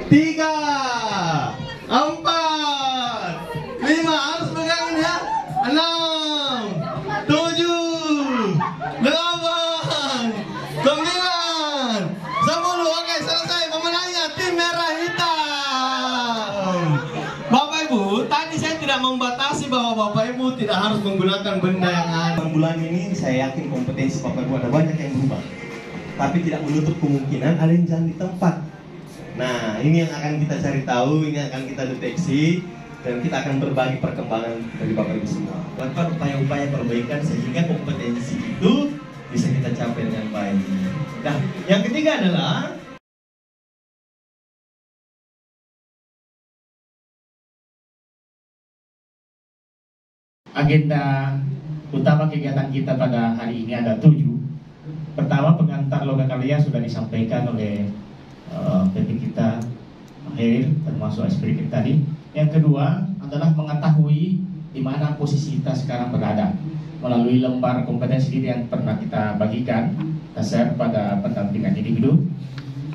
3, 4, 5, harus pegangin ya. 6, 7, 8, 9, 10. Oke, selesai pemenangnya tim merah hitam. Bapak Ibu, tadi saya tidak membatasi bahwa Bapak Ibu tidak harus menggunakan benda yang ada. Bulan ini saya yakin kompetensi Bapak Ibu ada banyak yang berubah, tapi tidak menutup kemungkinan ada yang jalan di tempat. Nah, ini yang akan kita cari tahu, ini yang akan kita deteksi, dan kita akan berbagi perkembangan dari Bapak Ibu semua. Lakukan upaya-upaya perbaikan sehingga kompetensi itu bisa kita capai dengan baik. Nah, yang ketiga adalah agenda utama kegiatan kita pada hari ini ada 7. Pertama, pengantar lokakarya sudah disampaikan oleh PT kita Heril, termasuk SPK tadi. Yang kedua adalah mengetahui di mana posisi kita sekarang berada melalui lembar kompetensi diri yang pernah kita bagikan, kita share pada pendampingan individu.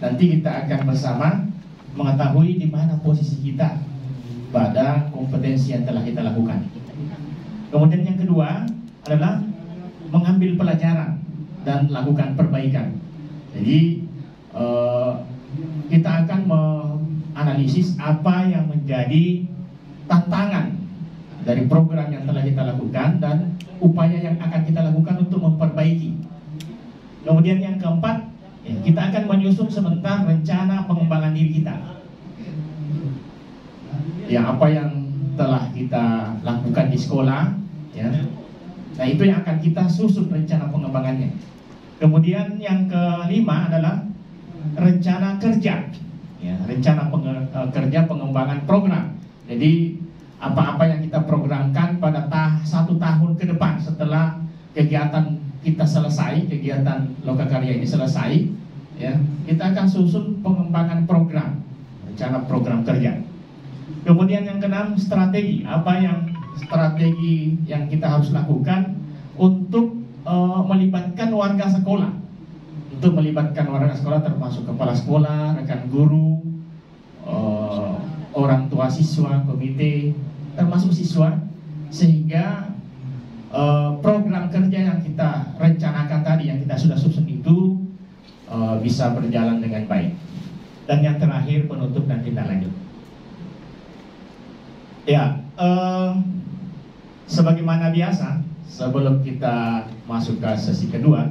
Nanti kita akan bersama mengetahui di mana posisi kita pada kompetensi yang telah kita lakukan. Kemudian yang kedua adalah mengambil pelajaran dan lakukan perbaikan. Jadi kita akan menganalisis apa yang menjadi tantangan dari program yang telah kita lakukan dan upaya yang akan kita lakukan untuk memperbaiki. Kemudian yang keempat, kita akan menyusun sebentar rencana pengembangan diri kita. Ya, apa yang telah kita lakukan di sekolah, ya. Nah, itu yang akan kita susun rencana pengembangannya. Kemudian yang kelima adalah rencana kerja, ya, rencana kerja pengembangan program. Jadi apa-apa yang kita programkan pada 1 tahun ke depan setelah kegiatan kita selesai, kegiatan lokakarya ini selesai, ya, kita akan susun pengembangan program, rencana program kerja. Kemudian yang keenam, strategi. Apa yang strategi yang kita harus lakukan untuk melibatkan warga sekolah. Untuk melibatkan warga sekolah termasuk kepala sekolah, rekan guru, orang tua siswa, komite, termasuk siswa, sehingga program kerja yang kita rencanakan tadi, yang kita sudah susun itu bisa berjalan dengan baik. Dan yang terakhir, penutup dan tindak lanjut. Ya, sebagaimana biasa, sebelum kita masuk ke sesi kedua,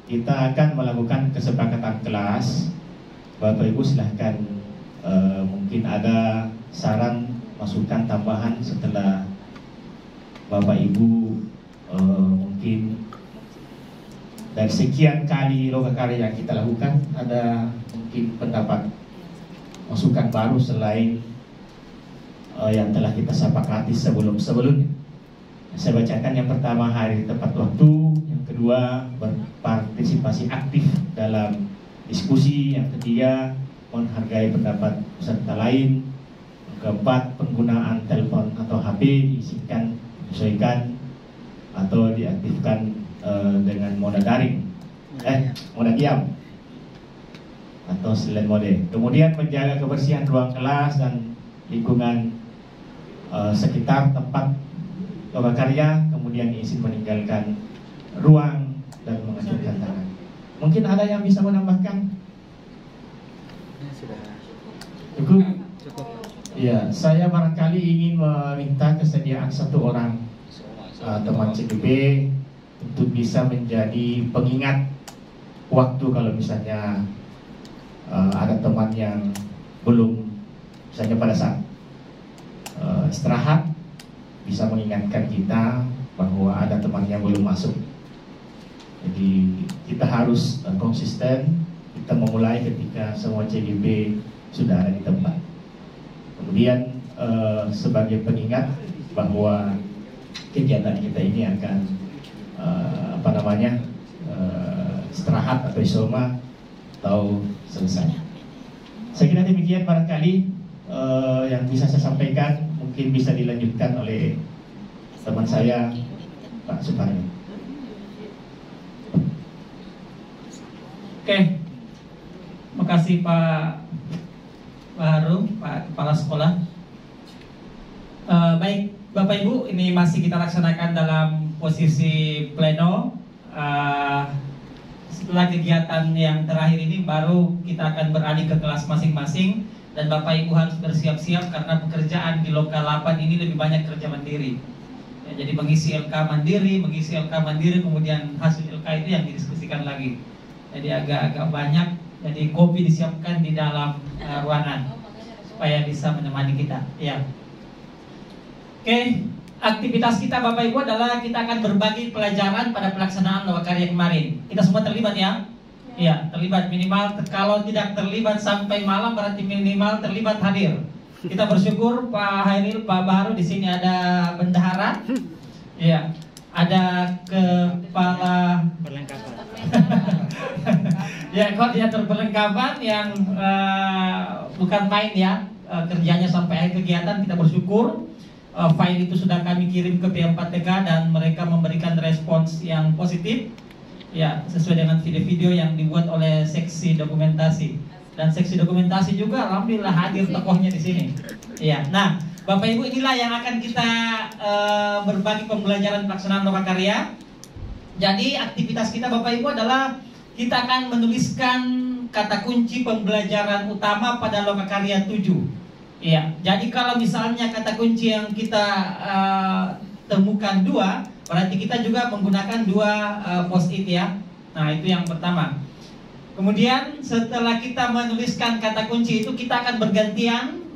kita akan melakukan kesepakatan kelas. Bapak Ibu silahkan mungkin ada saran, masukan tambahan setelah Bapak Ibu mungkin dari sekian kali lokakarya yang kita lakukan, ada mungkin pendapat masukan baru selain yang telah kita sepakati sebelumnya. Saya bacakan. Yang pertama, hari tepat waktu. Yang kedua, berpartisipasi aktif dalam diskusi. Yang ketiga, menghargai pendapat peserta lain. Yang keempat, penggunaan telepon atau HP diisikan, disesuaikan atau diaktifkan dengan mode daring, mode diam atau silent mode. Kemudian menjaga kebersihan ruang kelas dan lingkungan sekitar tempat lokakarya, kemudian izin meninggalkan ruang dan mengacungkan tangan. Mungkin ada yang bisa menambahkan? Cukup? Ya, saya barangkali ingin meminta kesediaan 1 orang teman CGB untuk bisa menjadi pengingat waktu kalau misalnya ada teman yang belum, misalnya pada saat istirahat, bisa mengingatkan kita bahwa ada teman yang belum masuk. Jadi kita harus konsisten. Kita memulai ketika semua CGB sudah ada di tempat. Kemudian sebagai pengingat bahwa kegiatan kita ini akan istirahat atau isoma atau selesai. Saya kira demikian barangkali yang bisa saya sampaikan. Mungkin bisa dilanjutkan oleh teman saya, Pak Suparni. Oke, makasih Pak Harum, Pak Kepala Sekolah. Baik, Bapak Ibu, ini masih kita laksanakan dalam posisi pleno. Setelah kegiatan yang terakhir ini baru kita akan beralih ke kelas masing-masing. Dan Bapak Ibu harus bersiap-siap karena pekerjaan di lokal 8 ini lebih banyak kerja mandiri. Ya, jadi mengisi LK mandiri, kemudian hasil LK itu yang didiskusikan lagi. Jadi agak-agak banyak. Jadi kopi disiapkan di dalam ruangan supaya bisa menemani kita. Ya. Oke, aktivitas kita Bapak Ibu adalah kita akan berbagi pelajaran pada pelaksanaan lokakarya kemarin. Kita semua terlibat ya? Iya, terlibat minimal. Kalau tidak terlibat sampai malam berarti minimal terlibat hadir. Kita bersyukur Pak Hairil, Pak Baru di sini ada bendahara. Iya, ada kepala perlengkapan. Ya, koordinator perlengkapan yang bukan main ya, kerjanya sampai akhir kegiatan. Kita bersyukur file itu sudah kami kirim ke P4TK dan mereka memberikan respons yang positif. Ya, sesuai dengan video-video yang dibuat oleh seksi dokumentasi. Dan seksi dokumentasi juga alhamdulillah hadir tokohnya di sini. Ya, nah, Bapak Ibu inilah yang akan kita berbagi pembelajaran pelaksanaan lokakarya. Jadi aktivitas kita Bapak Ibu adalah kita akan menuliskan kata kunci pembelajaran utama pada lokakarya 7. Ya, jadi kalau misalnya kata kunci yang kita temukan 2, berarti kita juga menggunakan 2 post-it ya. Nah, itu yang pertama. Kemudian setelah kita menuliskan kata kunci itu, kita akan bergantian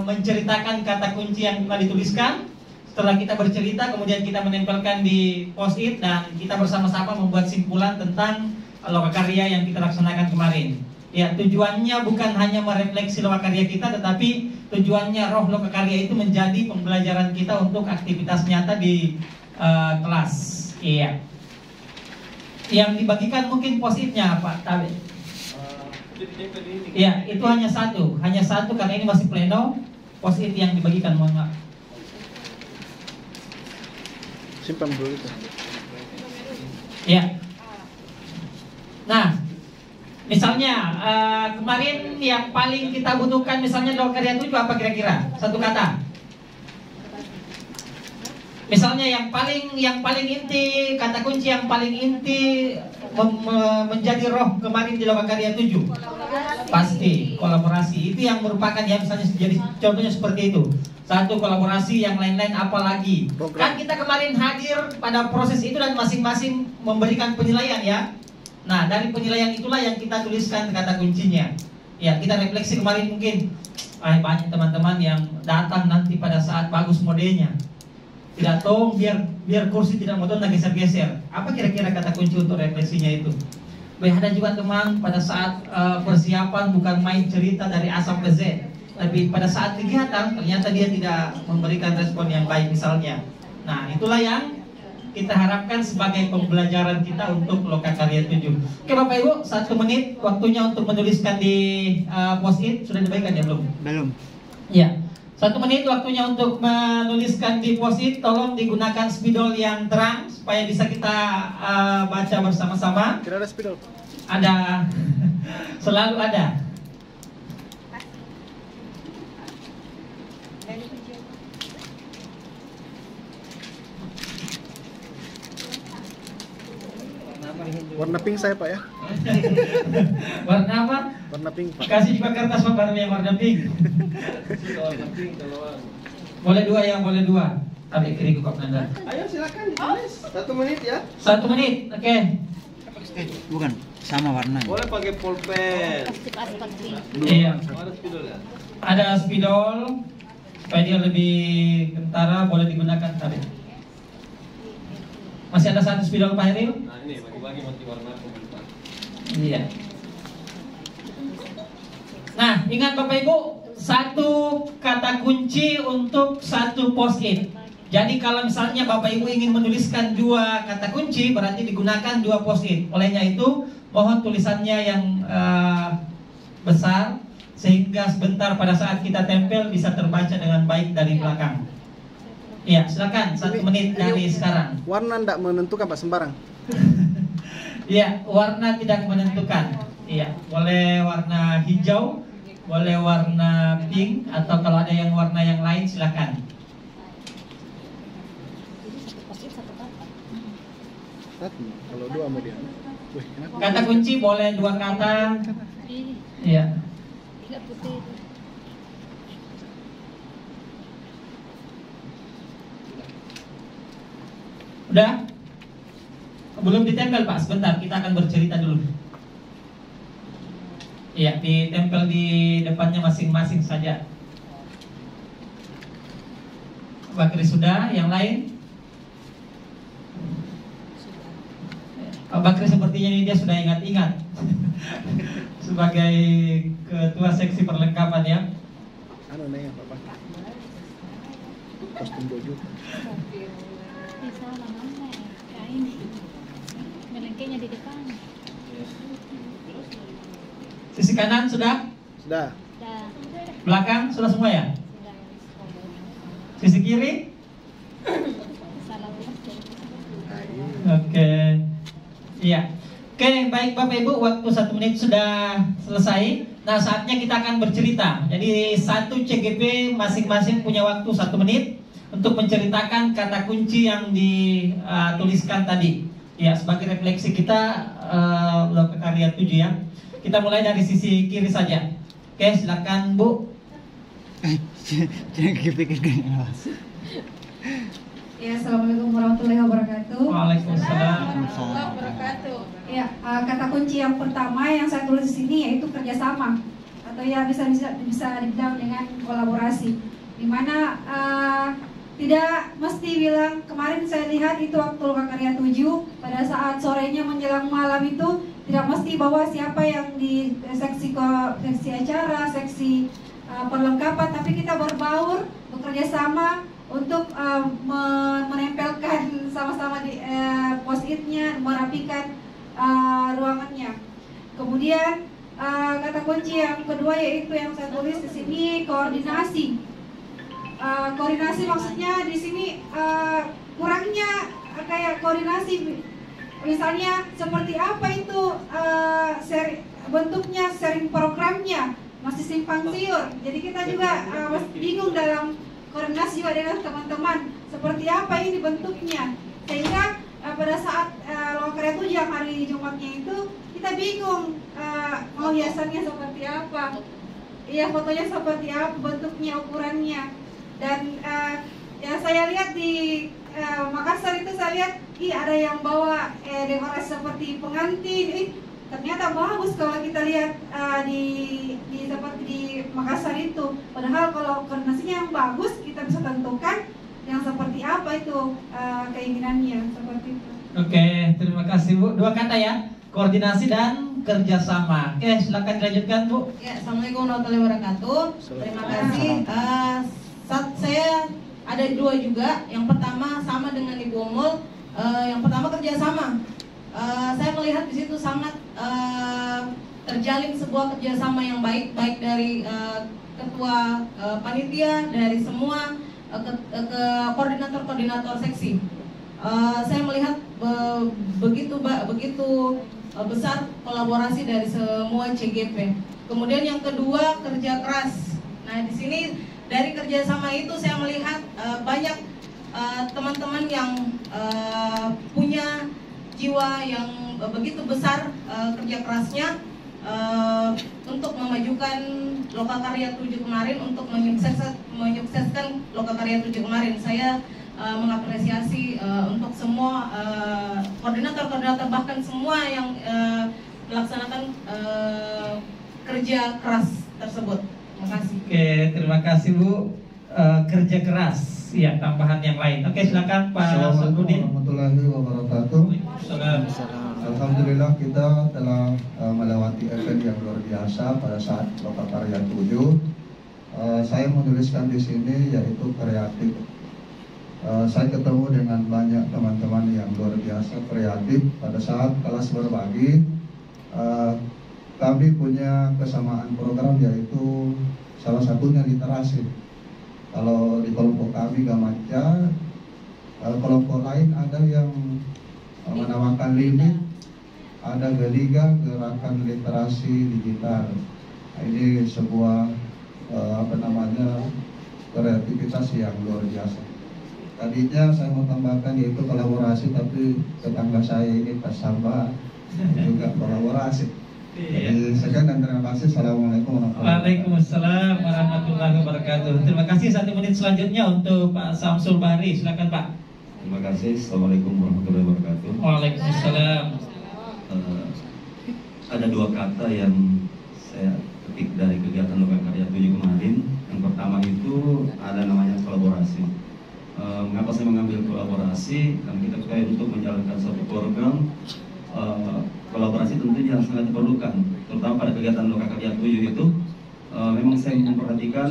menceritakan kata kunci yang telah dituliskan. Setelah kita bercerita, kemudian kita menempelkan di post-it dan kita bersama-sama membuat simpulan tentang lokakarya yang kita laksanakan kemarin. Ya, tujuannya bukan hanya merefleksi lokakarya kita, tetapi tujuannya roh lokakarya itu menjadi pembelajaran kita untuk aktivitas nyata di kelas. Iya. Yang dibagikan mungkin post-itnya Pak Tabe. Iya, itu hanya satu karena ini masih pleno. Post-it yang dibagikan, mohon maaf. Simpan dulu itu. Iya. Nah, misalnya kemarin yang paling kita butuhkan misalnya lokakarya 7 apa kira-kira? Satu kata. Misalnya yang paling inti, kata kunci yang paling inti menjadi roh kemarin di lokakarya 7. Pasti kolaborasi. Itu yang merupakan ya, misalnya jadi contohnya seperti itu. Satu kolaborasi, yang lain-lain apalagi. Kan kita kemarin hadir pada proses itu dan masing-masing memberikan penilaian ya. Nah, dari penilaian itulah yang kita tuliskan kata kuncinya. Ya, kita refleksi kemarin mungkin banyak teman-teman yang datang nanti pada saat bagus modenya. Tidak tahu biar kursi tidak monoton dan geser-geser. Apa kira-kira kata kunci untuk refleksinya itu? Ada juga teman pada saat persiapan bukan main cerita dari A sampai Z, tapi pada saat kegiatan ternyata dia tidak memberikan respon yang baik misalnya. Nah, itulah yang kita harapkan sebagai pembelajaran kita untuk lokakarya 7. Oke Bapak Ibu, 1 menit waktunya untuk menuliskan di post-it. Sudah dibagikan ya belum? Belum. Ya. 1 menit waktunya untuk menuliskan di post-it. Tolong digunakan spidol yang terang supaya bisa kita baca bersama-sama. Kira ada spidol? Ada, selalu ada. Warna pink saya Pak ya. Warna apa? Warna pink Pak. Kasih juga kertas Pak baru yang warna pink. Boleh 2 ya, boleh 2. Ambil kiri kok Nanda. Ayo silakan ditulis. 1 menit ya. 1 menit, oke. Bukan, sama warna. Boleh pakai pulpen. Iya. Ada spidol ya? Ada spidol supaya dia lebih kentara, boleh digunakan tadi. Masih ada 1 spidol Pak Heril? Nah ini bagi-bagi nanti warna pemerintah. Iya. Nah, ingat Bapak Ibu, 1 kata kunci untuk 1 post-it. Jadi kalau misalnya Bapak Ibu ingin menuliskan 2 kata kunci, berarti digunakan 2 post-it. Olehnya itu, mohon tulisannya yang besar, sehingga sebentar pada saat kita tempel bisa terbaca dengan baik dari belakang. Iya, silakan 1 menit dari sekarang. Warna tidak menentukan Pak, sembarang. Iya, warna tidak menentukan. Iya, boleh warna hijau, boleh warna pink atau kalau ada yang warna yang lain silakan. Satu. Kalau dua mau dia. Wih, kenapa? Kata kunci boleh 2 kata. Iya. Udah? Belum ditempel Pak, sebentar kita akan bercerita dulu. Iya, ditempel di depannya masing-masing saja. Bakri sudah, yang lain? Pak Bakri sepertinya ini dia sudah ingat-ingat sebagai ketua seksi perlengkapan ya. Ano na yan, Papa? Kostum dojo. Bisa namanya kain melengkenya di depan. Sisi kanan sudah? Sudah. Dah. Belakang sudah semua ya? Sudah. Sisi kiri? Salah ulas jadi. Nah, iya. Oke. Iya. Oke, baik Bapak Ibu, waktu 1 menit sudah selesai. Nah, saatnya kita akan bercerita. Jadi satu CGP masing-masing punya waktu 1 menit untuk menceritakan kata kunci yang dituliskan tadi. Ya, sebagai refleksi kita Lokakarya 7 ya. Kita mulai dari sisi kiri saja. Oke, silakan Bu. Jangan kepikirkan. Ya, assalamualaikum warahmatullahi wabarakatuh. Waalaikumsalam. Warahmatullahi wabarakatuh. Ya, kata kunci yang pertama yang saya tulis di sini yaitu kerjasama atau ya bisa dibilang dengan kolaborasi. Dimana tidak mesti bilang kemarin saya lihat itu waktu Lokakarya 7 pada saat sorenya menjelang malam itu tidak mesti bahwa siapa yang di seksi acara, seksi perlengkapan, tapi kita berbaur bekerja sama untuk menempelkan sama-sama di post-it-nya, merapikan ruangannya. Kemudian kata kunci yang kedua yaitu yang saya tulis di sini koordinasi. Koordinasi maksudnya di sini kurangnya kayak koordinasi. Misalnya seperti apa itu bentuknya sharing programnya masih simpang siur. Jadi kita juga masih bingung dalam koordinasi juga dengan teman-teman seperti apa ini bentuknya, sehingga pada saat Lokakarya 7 yang hari Jumatnya itu kita bingung mau hiasannya seperti apa, iya fotonya seperti apa, bentuknya, ukurannya. Dan yang saya lihat di Makassar itu saya lihat ada yang bawa dekorasi seperti pengantin, ternyata bagus kalau kita lihat seperti di Makassar itu. Padahal kalau koordinasinya yang bagus kita bisa tentukan yang seperti apa itu keinginannya seperti itu. Oke, terima kasih Bu. 2 kata ya, koordinasi dan kerjasama. Oke, silakan dilanjutkan Bu. Ya, assalamualaikum warahmatullahi wabarakatuh. Terima kasih. Saya ada 2 juga. Yang pertama sama dengan Ibu Omul. Yang pertama kerjasama. Saya melihat di situ sangat terjalin sebuah kerjasama yang baik dari ketua panitia, dari semua ke koordinator seksi. Saya melihat begitu besar kolaborasi dari semua CGP. Kemudian yang kedua kerja keras. Nah di sini dari kerjasama itu saya melihat banyak teman-teman yang punya jiwa yang begitu besar kerja kerasnya untuk memajukan Lokakarya 7 kemarin, untuk menyukseskan Lokakarya 7 kemarin. Saya mengapresiasi untuk semua koordinator bahkan semua yang melaksanakan kerja keras tersebut. Terima kasih. Oke, terima kasih Bu. Kerja keras, ya tambahan yang lain. Oke, silakan Pak Assalamualaikum Sodudin. warahmatullahi wabarakatuh. Waalaikumsalam. Alhamdulillah kita telah melewati event yang luar biasa pada saat Lokakarya 7. Saya menuliskan di sini yaitu kreatif. Saya ketemu dengan banyak teman-teman yang luar biasa kreatif pada saat kelas berbagi. Kami punya kesamaan program yaitu salah satunya literasi. Kalau di kelompok kami Gamaca, kelompok lain ada yang menamakan limit, ada Geliga, gerakan literasi digital, Ini sebuah kreativitas yang luar biasa. Tadinya saya mau tambahkan yaitu kolaborasi, tapi tetangga saya ini pas sampah juga kolaborasi. Jadi sekian dan terima kasih. Assalamualaikum warahmatullahi wabarakatuh. Waalaikumsalam warahmatullahi wabarakatuh. Terima kasih. 1 menit selanjutnya untuk Pak Samsul Bahri. Silakan Pak. Terima kasih. Assalamualaikum warahmatullahi wabarakatuh. Waalaikumsalam. Ada 2 kata yang saya petik dari kegiatan Lokakarya 7 kemarin. Yang pertama itu ada namanya kolaborasi. Mengapa saya mengambil kolaborasi? Karena kita supaya untuk menjalankan suatu program, kolaborasi tentunya sangat diperlukan, terutama pada kegiatan Lokakarya 7 itu. Memang saya memperhatikan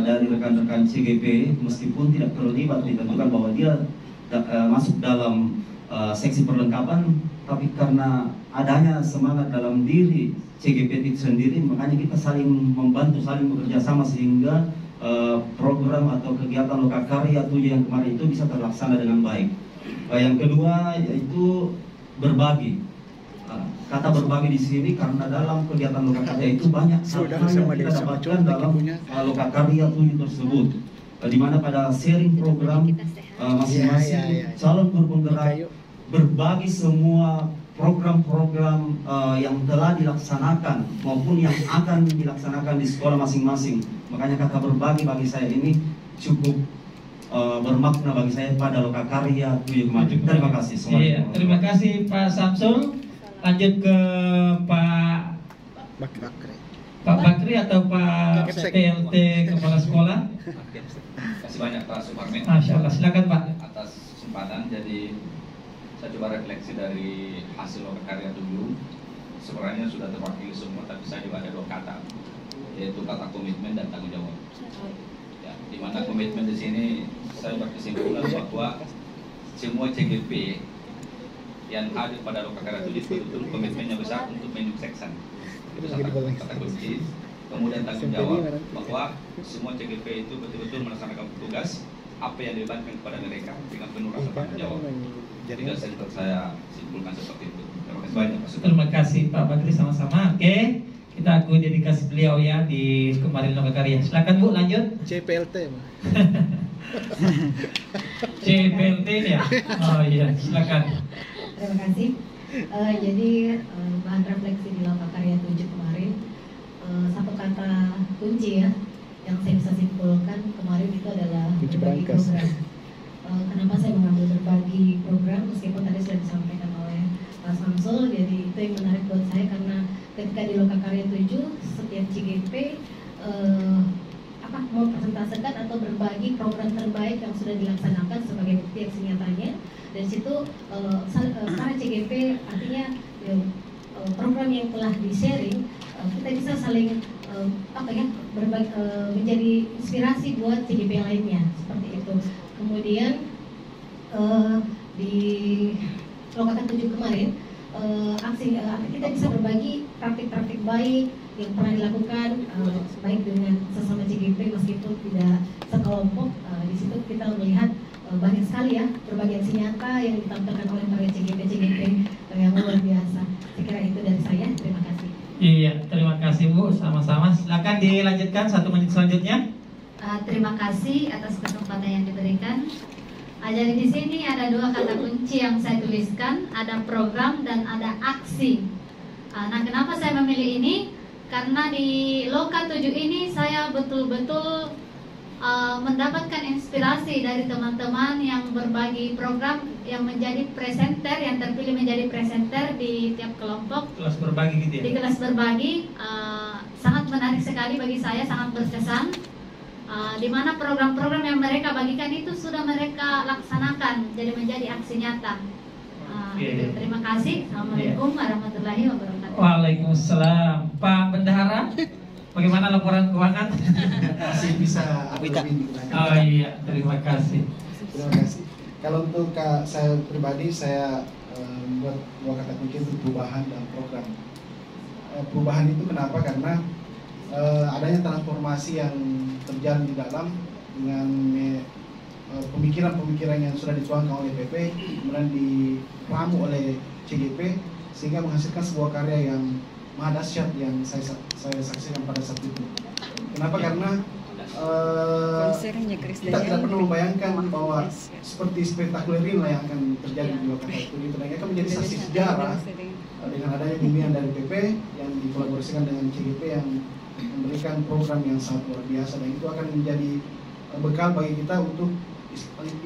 dari rekan-rekan CGP, meskipun tidak terlibat ditentukan bahwa dia masuk dalam seksi perlengkapan, tapi karena adanya semangat dalam diri CGP itu sendiri, makanya kita saling membantu, saling bekerja sama sehingga program atau kegiatan Lokakarya 7 yang kemarin itu bisa terlaksana dengan baik. Yang kedua yaitu berbagi. Kata berbagi di sini karena dalam kegiatan Lokakarya itu banyak hal-hal yang kita dapatkan dalam Lokakarya 7 tersebut, di mana pada sharing program masing-masing calon penggerak berbagi semua program-program yang telah dilaksanakan maupun yang akan dilaksanakan di sekolah masing-masing. Makanya kata berbagi bagi saya ini cukup bermakna bagi saya pada Lokakarya 7 kemarin. Terima kasih. Iya, terima kasih Pak Samsul. Lanjut ke Pak Bakri atau Pak PLT Kepala Sekolah. Terima kasih banyak Pak Suparmin. Masya Allah, silakan Pak. Atas kesempatan. Jadi saya coba refleksi dari hasil Lokakarya 7. Sebenarnya sudah terwakili semua, tapi saya juga ada 2 kata, yaitu kata komitmen dan tanggung jawab. Ya, di mana komitmen di sini saya berkesimpulan bahwa semua CGP yang hadir pada Lokakarya 7 betul-betul komitmennya besar untuk menyukseskan. Itu kata kunci. Kemudian tanggung jawab bahwa semua CGP itu betul-betul melaksanakan tugas apa yang dibebankan kepada mereka dengan penuh rasa tanggung jawab. Jadi saya simpulkan seperti itu. Terima kasih banyak Pak. Terima kasih Pak Bakri, sama-sama. Oke, kita akui dedikasi beliau ya di kemarin Lokakarya. Silakan Bu, lanjut. CPLT. CPLT ya. Oh iya, silakan. Terima kasih. Jadi bahan refleksi di Lokakarya 7 kemarin, satu kata kunci ya yang saya bisa simpulkan kemarin itu adalah berbagi program. Kenapa saya mengambil berbagi program meskipun tadi sudah disampaikan oleh Pak Samsul, jadi itu yang menarik buat saya karena ketika di Lokakarya 7 setiap CGP mempresentasikan atau berbagi program terbaik yang sudah dilaksanakan sebagai bukti aksi nyatanya. Dari situ para CGP artinya program yang telah di-sharing kita bisa saling berbagi, menjadi inspirasi buat CGP lainnya seperti itu. Kemudian di Lokakarya 7 kemarin kita bisa berbagi praktik-praktik baik yang pernah dilakukan baik dengan sesama CGP meskipun tidak sekelompok. Di situ kita melihat banyak sekali ya berbagai aksi nyata yang ditampilkan oleh para CGP yang luar biasa. Saya kira itu dari saya. Terima kasih. Iya, terima kasih Bu. Sama-sama. Silakan dilanjutkan 1 menit selanjutnya. Terima kasih atas kesempatan yang diberikan. Jadi di sini ada 2 kata kunci yang saya tuliskan, ada program dan ada aksi. Nah, kenapa saya memilih ini? Karena di Loka 7 ini saya betul-betul mendapatkan inspirasi dari teman-teman yang berbagi program, yang menjadi presenter, yang terpilih menjadi presenter di tiap kelompok. Kelas berbagi gitu ya? Di kelas berbagi, sangat menarik sekali bagi saya, sangat berkesan. Di mana program-program yang mereka bagikan itu sudah mereka laksanakan, jadi menjadi aksi nyata. Terima kasih. Assalamualaikum warahmatullahi wabarakatuh. Waalaikumsalam. Pak Bendahara, bagaimana laporan keuangan? Masih bisa Oh iya, terima kasih. Terima kasih. Kalau untuk saya pribadi, saya membuat 2 kata kunci untuk perubahan dan program. Perubahan itu kenapa? Karena adanya transformasi yang terjadi di dalam dengan pemikiran-pemikiran yang sudah dituangkan oleh PP, kemudian diramu oleh CGP, sehingga menghasilkan sebuah karya yang maha dahsyat yang saya saksikan pada saat itu. Kenapa? Karena kita tidak pernah membayangkan bahwa seperti spektakuler inilah yang akan terjadi di lokasi itu. Dan akan menjadi saksi sejarah dengan adanya bimbingan dari PP yang dikolaborasikan dengan CGP yang memberikan program yang sangat luar biasa, dan itu akan menjadi bekal bagi kita untuk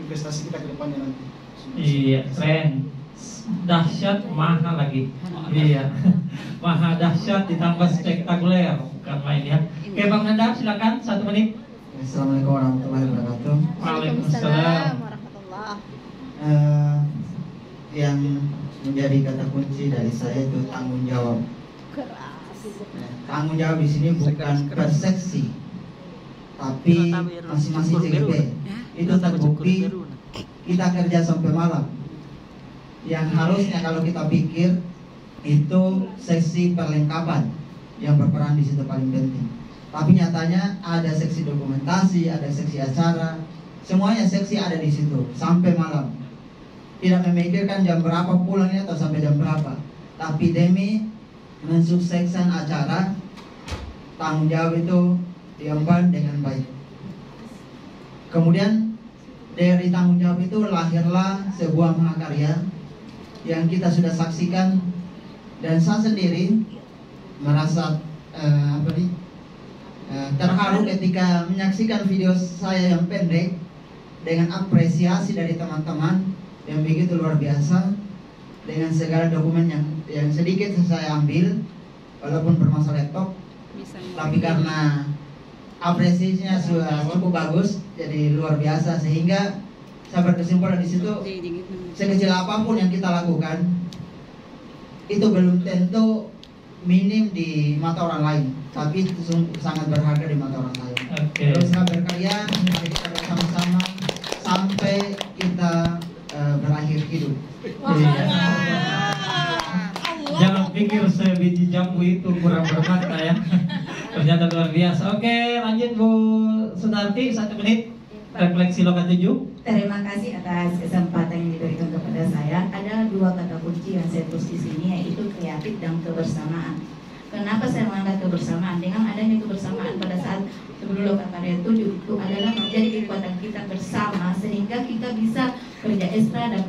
investasi kita ke depannya nanti. Iya, keren. Dahsyat, mahal lagi. Iya. Maha dahsyat ditambah spektakuler, bukan main ya. Oke, Bang Nanda, silakan 1 menit. Assalamualaikum warahmatullahi wabarakatuh. Waalaikumsalam. Yang menjadi kata kunci dari saya itu tanggung jawab. Tanggung jawab di sini bukan per seksi, tapi masing-masing CGP. Itu terbukti kita kerja sampai malam. Yang harusnya kalau kita pikir itu seksi perlengkapan yang berperan di situ paling penting. Tapi nyatanya ada seksi dokumentasi, ada seksi acara, semuanya seksi ada di situ sampai malam. Tidak memikirkan jam berapa pulangnya atau sampai jam berapa, tapi demi mensukseskan acara, tanggung jawab itu diemban dengan baik. Kemudian dari tanggung jawab itu lahirlah sebuah mahakarya yang kita sudah saksikan, dan saya sendiri merasa terharu ketika menyaksikan video saya yang pendek dengan apresiasi dari teman-teman yang begitu luar biasa, dengan segala dokumen yang sedikit saya ambil walaupun bermasalah laptop, tapi karena apresiasinya sudah cukup bagus jadi luar biasa, sehingga saya berkesimpulan di situ sekecil apapun yang kita lakukan itu belum tentu minim di mata orang lain, tapi itu sangat berharga di mata orang lain. Teruslah berkarya, mari kita bersama-sama sampai kita berakhir hidup. Jangan pikir sebiji jambu itu kurang bermakna ya. Ternyata luar biasa. Oke, lanjut Bu Sunarti, 1 menit. Refleksi Loka 7. Terima kasih atas kesempatan yang diberikan kepada saya. Ada 2 kata kunci yang saya tulis di sini, yaitu kreatif dan kebersamaan. Kenapa saya mengangkat kebersamaan? Dengan adanya kebersamaan pada saat sebelum Loka Karya 7 itu adalah menjadi kekuatan kita bersama, sehingga kita bisa kerja ekstra dan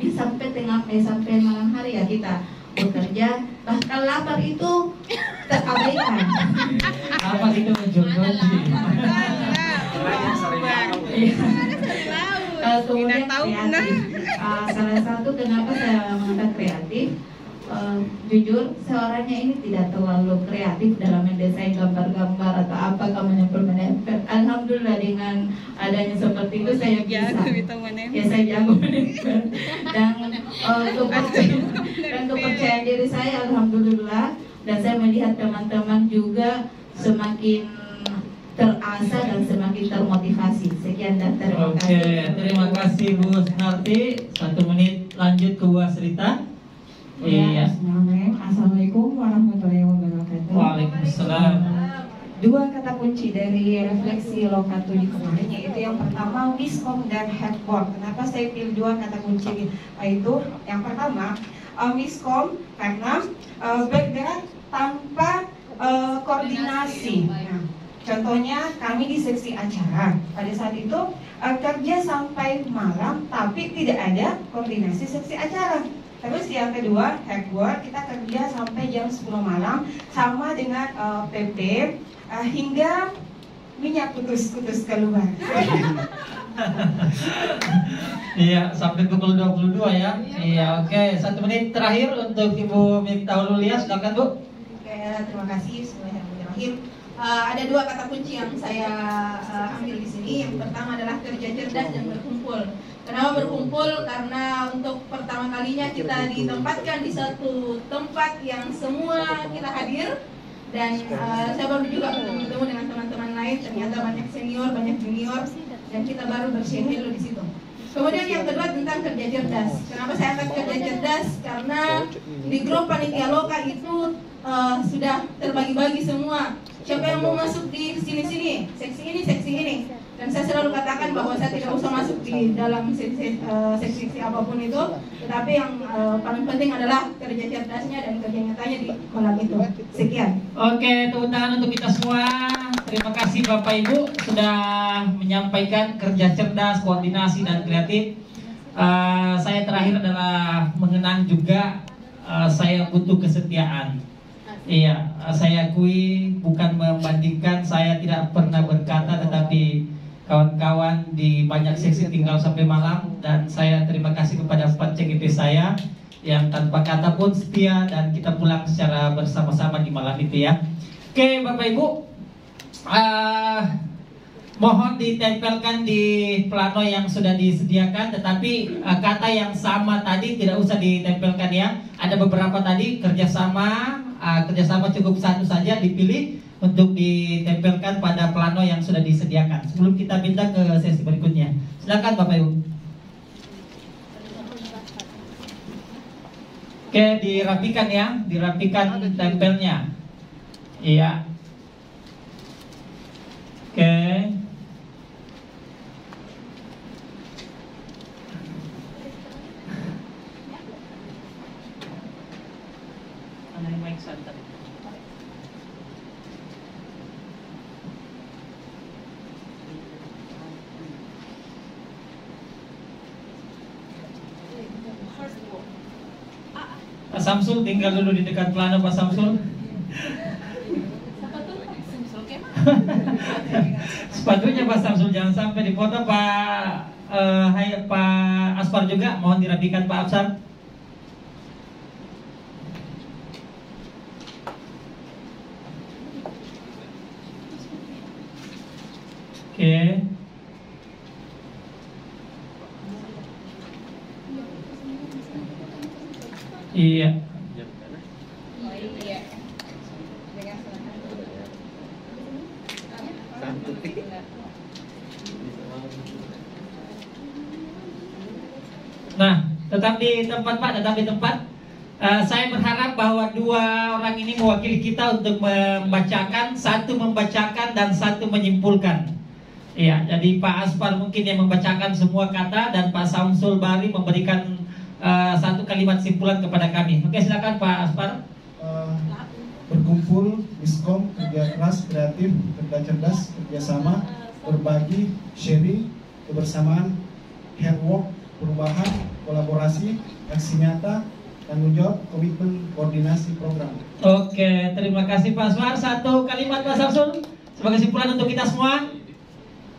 sampai malam hari ya kita bekerja, bahkan lapar itu terabaikan. Apa itu menjadi? Kemudian kreatif. Salah satu kenapa saya mengangkat kreatif, jujur seorangnya ini tidak terlalu kreatif dalam mendesain gambar-gambar atau apa menempel. Alhamdulillah dengan adanya seperti itu saya bisa. Ya saya jago menempel. Dan kepercayaan diri saya alhamdulillah, dan saya melihat teman-teman juga semakin terasa dan semakin termotivasi. Sekian dan terima kasih. Oke, terima kasih Bu Sunarti. 1 menit lanjut ke Bu Asrita. Iya. Assalamualaikum warahmatullahi wabarakatuh. Waalaikumsalam. 2 kata kunci dari refleksi Loka 7 kemarin, yaitu yang pertama miskom dan headboard. Kenapa saya pilih 2 kata kunci itu? Yang pertama miskom karena bergerak tanpa koordinasi. Nah, contohnya kami di seksi acara pada saat itu kerja sampai malam tapi tidak ada koordinasi seksi acara. Terus yang kedua, headboard, kita kerja sampai jam 10 malam sama dengan PP hingga minyak putus-putus keluar. Iya, sampai pukul 22 ya. Iya, oke. 1 menit terakhir untuk Ibu Miftahul Ulia, silakan Bu. Oke, terima kasih semuanya terakhir. Ada 2 kata kunci yang saya ambil di sini. Yang pertama adalah kerja cerdas dan berkumpul. Kenapa berkumpul? Karena untuk pertama kalinya kita ditempatkan di satu tempat yang semua kita hadir, dan saya baru juga bertemu dengan teman-teman lain. Ternyata banyak senior, banyak junior, dan kita baru bershare hello di situ. Kemudian yang kedua tentang kerja cerdas. Kenapa saya angkat kerja cerdas? Karena di grup panitia Loka itu sudah terbagi-bagi semua. Siapa yang mau masuk di sini-sini, seksi ini, Dan saya selalu katakan bahwa saya tidak usah masuk di dalam seksi apapun itu, tetapi yang paling penting adalah kerja cerdasnya dan kerja nyatanya di kolam itu. Sekian. Oke, tepuk tangan untuk kita semua. Terima kasih Bapak Ibu sudah menyampaikan kerja cerdas, koordinasi dan kreatif. Saya terakhir adalah mengenang juga saya butuh kesetiaan. Iya, saya akui bukan membandingkan, saya tidak pernah berkata, tetapi kawan-kawan di banyak seksi tinggal sampai malam, dan saya terima kasih kepada Pak CGP saya yang tanpa kata pun setia, dan kita pulang secara bersama-sama di malam itu ya. Oke Bapak Ibu, mohon ditempelkan di plano yang sudah disediakan, tetapi kata yang sama tadi tidak usah ditempelkan ya. Ada beberapa tadi kerjasama cukup satu saja dipilih untuk ditempelkan pada plano yang sudah disediakan sebelum kita pindah ke sesi berikutnya. Silakan Bapak Ibu. Oke, dirapikan ya, dirapikan tempelnya. Iya. Oke. Pak Samsul tinggal dulu di dekat plano Pak Samsul. Sepatunya Pak Samsul jangan sampai dipoto Pak Pak Aspar juga, mohon dirapikan Pak Aspar. Oke. Iya. Nah, tetap di tempat Pak, tetap di tempat. Saya berharap bahwa dua orang ini mewakili kita untuk membacakan, satu membacakan dan satu menyimpulkan. Iya, jadi Pak Aspar mungkin yang membacakan semua kata dan Pak Samsul Bari memberikan satu kalimat simpulan kepada kami. Oke, silakan Pak Aspar. Berkumpul, miskom, kerja keras, kreatif, kerja cerdas, kerjasama, berbagi, sharing, kebersamaan, handwork, perubahan, kolaborasi, aksi nyata, tanggung jawab, komitmen, koordinasi program. Oke, terima kasih Pak Aspar. Satu kalimat Pak Samsul sebagai simpulan untuk kita semua.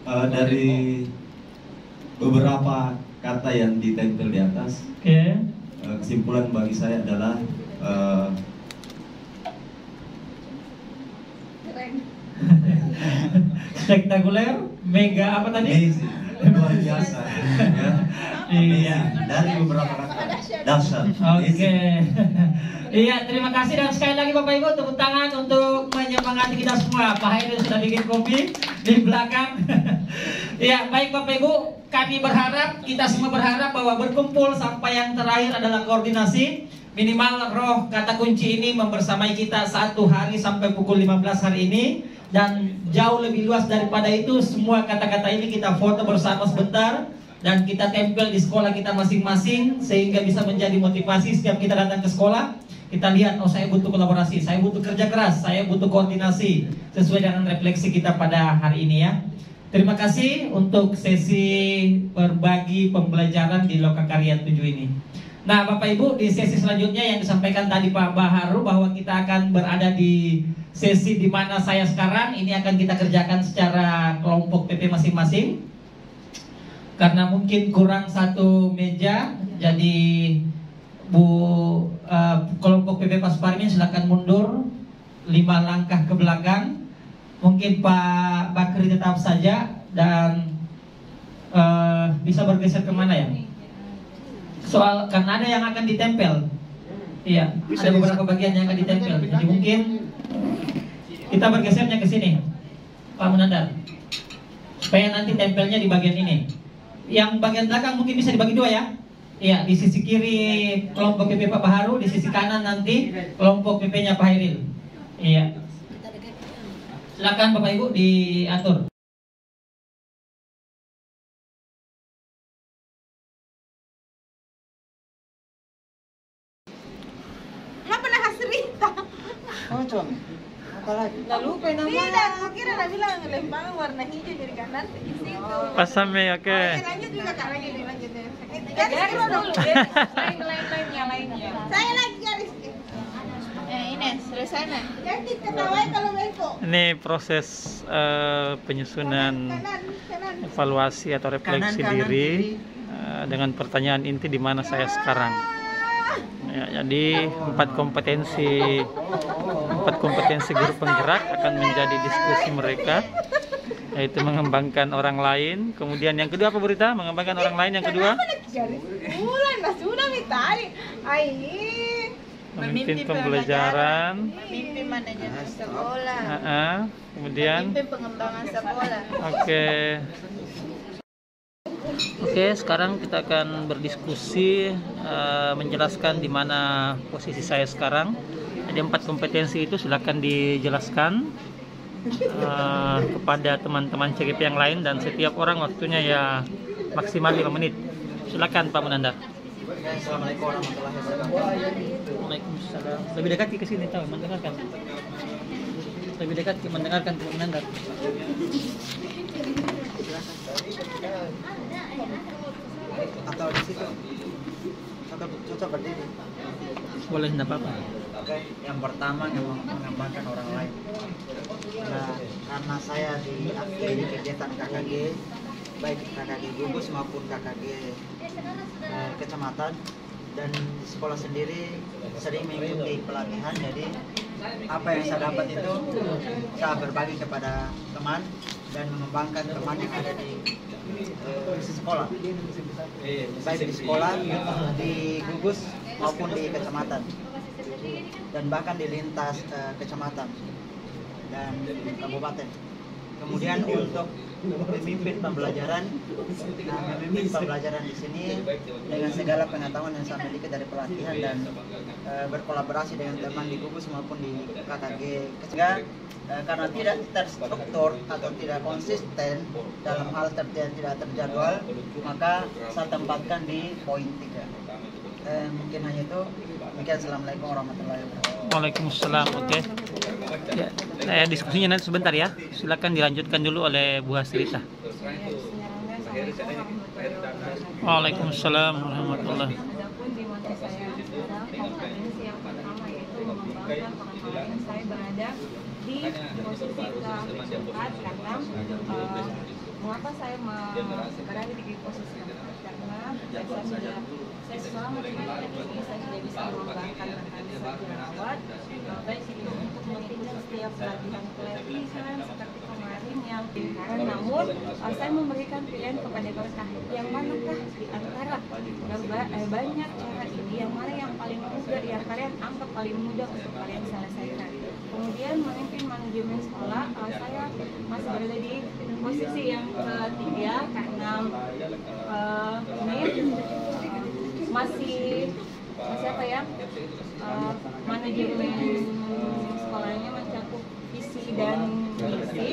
Dari beberapa kata yang ditempel di atas, kesimpulan bagi saya adalah spektakuler, mega apa tadi? Luar biasa. Ya. Iya. Dari beberapa kata dasar. Oke. Iya, terima kasih dan sekali lagi Bapak Ibu tepuk tangan untuk menyemangati kita semua. Pak Haidul sudah bikin kopi di belakang. Iya, baik Bapak Ibu, kami berharap, kita semua berharap bahwa berkumpul sampai yang terakhir adalah koordinasi. Minimal roh kata kunci ini membersamai kita 1 hari sampai pukul 15 hari ini. Dan jauh lebih luas daripada itu, semua kata-kata ini kita foto bersama sebentar dan kita tempel di sekolah kita masing-masing, sehingga bisa menjadi motivasi setiap kita datang ke sekolah. Kita lihat, oh saya butuh kolaborasi, saya butuh kerja keras, saya butuh koordinasi sesuai dengan refleksi kita pada hari ini ya. Terima kasih untuk sesi berbagi pembelajaran di Lokakarya 7 ini. Nah Bapak Ibu, di sesi selanjutnya yang disampaikan tadi Pak Baharu bahwa kita akan berada di sesi di mana saya sekarang, ini akan kita kerjakan secara kelompok PP masing-masing. Karena mungkin kurang satu meja, jadi kelompok PP Pak Suparmin silakan mundur 5 langkah ke belakang. Mungkin Pak Bakri tetap saja dan bisa bergeser kemana ya? Soal karena ada yang akan ditempel. Iya, ada beberapa bagian yang akan ditempel. Jadi mungkin kita bergesernya ke sini, Pak Munandar, supaya nanti tempelnya di bagian ini. Yang bagian belakang mungkin bisa dibagi 2 ya. Iya, di sisi kiri kelompok PP Pak Baharu, di sisi kanan nanti kelompok PP-nya Pak Hairil. Iya. Silakan Bapak Ibu diatur. Cocok. Apalagi? Nggak lupa nama. Tidak, aku kira nak bilang lembangan warna hijau jadi kanan di situ. Pasame, oke. Lanjut juga Kak, lanjut. Garis dulu ya. Lainnya. Saya lagi garis. Ini selesai nih. Jadi ketawai kalau bengkok. Ini proses penyusunan evaluasi atau refleksi diri dengan pertanyaan inti di mana saya sekarang. Ya, jadi 4 kompetensi guru penggerak akan menjadi diskusi mereka, yaitu mengembangkan orang lain. Kemudian yang kedua apa Burita? Mengembangkan orang lain. Yang kedua? Sudah ditarik. Memimpin pembelajaran. Memimpin manajemen sekolah. Kemudian? Memimpin pengembangan sekolah. Oke, sekarang kita akan berdiskusi menjelaskan di mana posisi saya sekarang. Jadi 4 kompetensi itu silakan dijelaskan kepada teman-teman CGP yang lain, dan setiap orang waktunya ya maksimal 5 menit. Silakan Pak Munandar. Assalamualaikum warahmatullahi wabarakatuh. Waalaikumsalam. Lebih dekat ke sini tahu mendengarkan. Lebih dekat ke mendengarkan Pak Munandar. Atau di situ atau cocok berdiri. Boleh, tidak apa-apa. Oke, yang pertama mengembangkan orang lain. Nah, karena saya diakui di kegiatan KKG, baik KKG gugus maupun KKG kecamatan, dan di sekolah sendiri sering mengikuti pelatihan. Jadi apa yang saya dapat itu saya berbagi kepada teman dan mengembangkan teman yang ada di sekolah, baik di sekolah, di gugus maupun di kecamatan, dan bahkan di lintas kecamatan dan kabupaten. Kemudian untuk memimpin pembelajaran, memimpin pembelajaran di sini dengan segala pengetahuan yang saya miliki dari pelatihan dan berkolaborasi dengan teman di gugus maupun di KKG. Sehingga karena tidak terstruktur atau tidak konsisten dalam hal tidak terjadwal, maka saya tempatkan di poin 3. Mungkin hanya itu. Demikian, assalamualaikum warahmatullahi wabarakatuh. Waalaikumsalam. Oke. Ya, diskusinya nanti sebentar ya. Silakan dilanjutkan dulu oleh Bu Hasrita. Waalaikumsalam warahmatullahi wabarakatuh. Adapun di mata saya sekarang, kompetensi yang pertama yaitu mengembangkan orang lain. Saya berada di posisi keempat karena mengapa saya berada di posisi keempat, karena saya selama dengan ini saya sudah bisa mengembangkan rekan saya jerawat, baik itu untuk mengikuti setiap pelatihan seperti kemarin yang namun saya memberikan pilihan kepada mereka yang manakah di antara banyak cara ini yang mana yang paling mudah, yang kalian anggap paling mudah untuk kalian selesaikan. Kemudian memimpin manajemen sekolah, saya masih berada di posisi yang ketiga karena ini masih apa ya, manajemen sekolahnya mencakup visi dan misi.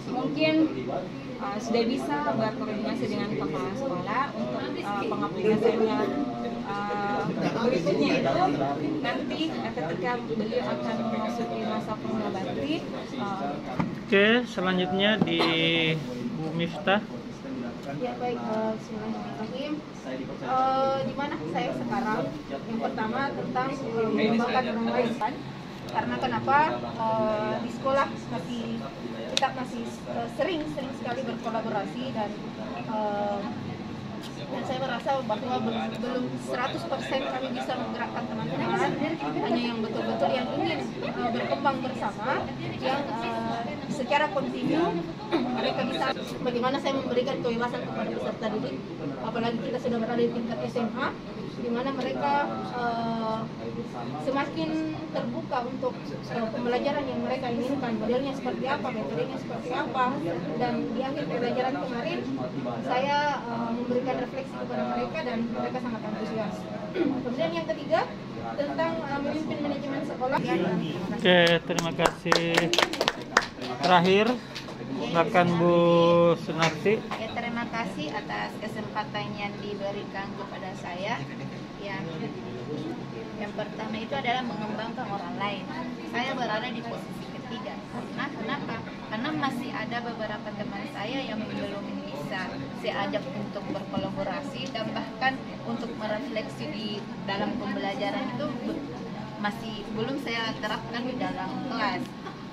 Mungkin sudah bisa berkoordinasi dengan kepala sekolah untuk pengaplikasiannya. Berikutnya itu nanti ketika beliau akan memasuki masa pengabdi. Oke, selanjutnya di Bu Miftah. Ya baik, bismillahirrahmanirrahim. Di mana saya sekarang? Yang pertama tentang mengembangkan orang lain. Karena kenapa di sekolah kita masih sering sekali berkolaborasi dan saya merasa bahwa belum 100% kami bisa menggerakkan teman-teman, hanya yang betul-betul yang ingin berkembang bersama, yang secara kontinu mereka bisa. Bagaimana saya memberikan kebebasan kepada peserta didik, apalagi kita sudah berada di tingkat SMA, di mana mereka semakin terbuka untuk pembelajaran yang mereka inginkan, modelnya seperti apa, metodenya seperti apa. Dan di akhir pembelajaran kemarin saya memberikan refleksi kepada mereka dan mereka sangat antusias. Kemudian yang ketiga tentang memimpin manajemen sekolah. Oke, terima kasih. Terakhir, silakan Bu Sunarti. Ya, terima kasih atas kesempatan yang diberikan kepada saya. bagian. Yang pertama itu adalah mengembangkan orang lain. Saya berada di posisi ketiga. Karena kenapa? Karena masih ada beberapa teman saya yang belum bisa saya ajak untuk berkolaborasi dan bahkan untuk merefleksi di dalam pembelajaran itu masih belum saya terapkan di dalam kelas.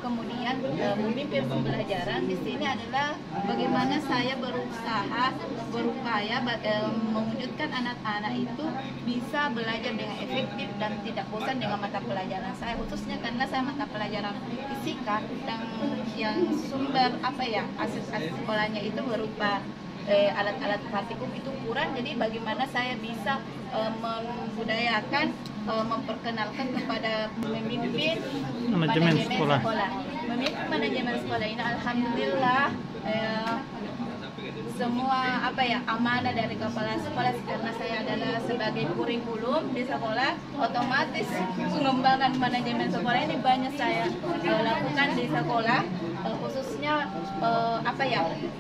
Kemudian memimpin pembelajaran di sini adalah bagaimana saya berupaya mewujudkan anak-anak itu bisa belajar dengan efektif dan tidak bosan dengan mata pelajaran saya, khususnya karena saya mata pelajaran fisika dan yang sumber aset sekolahnya itu berupa alat-alat praktikum itu kurang. Jadi bagaimana saya bisa membudayakan, memperkenalkan kepada memimpin manajemen sekolah. Memimpin manajemen sekolah ini alhamdulillah semua amanah dari kepala sekolah, karena saya adalah sebagai kurikulum di sekolah, otomatis pengembangan manajemen sekolah ini banyak saya lakukan di sekolah, khususnya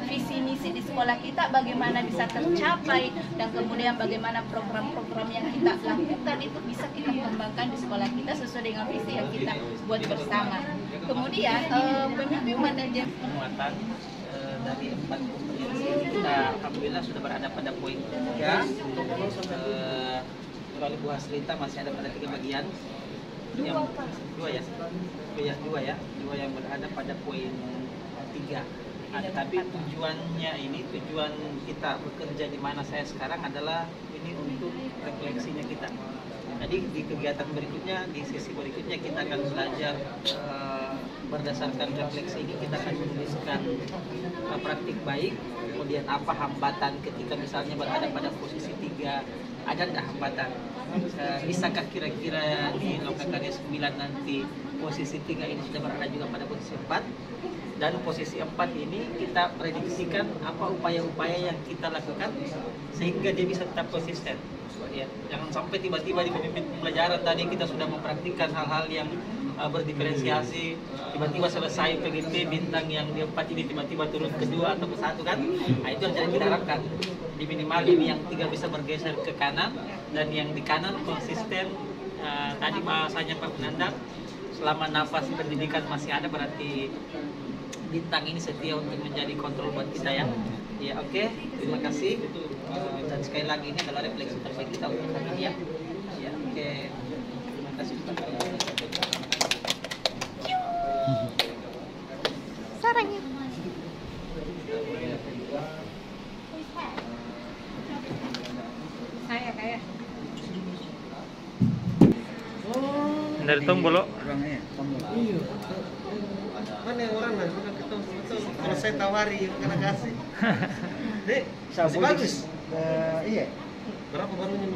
visi misi di sekolah kita bagaimana bisa tercapai, dan kemudian bagaimana program-program yang kita lakukan itu bisa kita kembangkan di sekolah kita sesuai dengan visi yang kita buat bersama. Kemudian pemimpin manajemen dari 4 kompetensi kita alhamdulillah sudah berada pada poin 3. Kalau Bu Hasrita masih ada pada 3 bagian, yang 2 yang berada pada poin 3. Tapi tujuan kita bekerja di mana saya sekarang adalah ini untuk refleksinya kita. Jadi di kegiatan berikutnya, di sesi berikutnya kita akan belajar berdasarkan refleksi ini kita akan menuliskan praktik baik, kemudian apa hambatan ketika misalnya berada pada posisi 3, ada tidak hambatan? Bisakah kira-kira di Lokakarya 9 nanti posisi 3 ini sudah berada juga pada posisi 4? Dan posisi 4 ini kita prediksikan apa upaya-upaya yang kita lakukan sehingga dia bisa tetap konsisten. Ya, jangan sampai tiba-tiba di pemimpin pembelajaran tadi kita sudah mempraktikkan hal-hal yang berdiferensiasi, tiba-tiba selesai PGP bintang yang di 4 ini tiba-tiba turun ke 2 atau ke 1 kan? Nah, itu yang kita harapkan. Di minimal ini yang 3 bisa bergeser ke kanan, dan yang di kanan konsisten. Tadi bahasanya Pak Menandang, selama nafas pendidikan masih ada berarti bintang ini setia untuk menjadi kontrol buat kita ya. Ya oke, terima kasih. Dan sekali lagi ini adalah refleksi terbaik kita untuk hari ini ya. Ya oke, terima kasih. Sarangnya. Saya kayak. Dari tong bolo. Iya. Mana yang orang nggak suka ketemu? Kalau saya tawari kena kasih. Dek, masih bagus. Iya. Berapa barunya?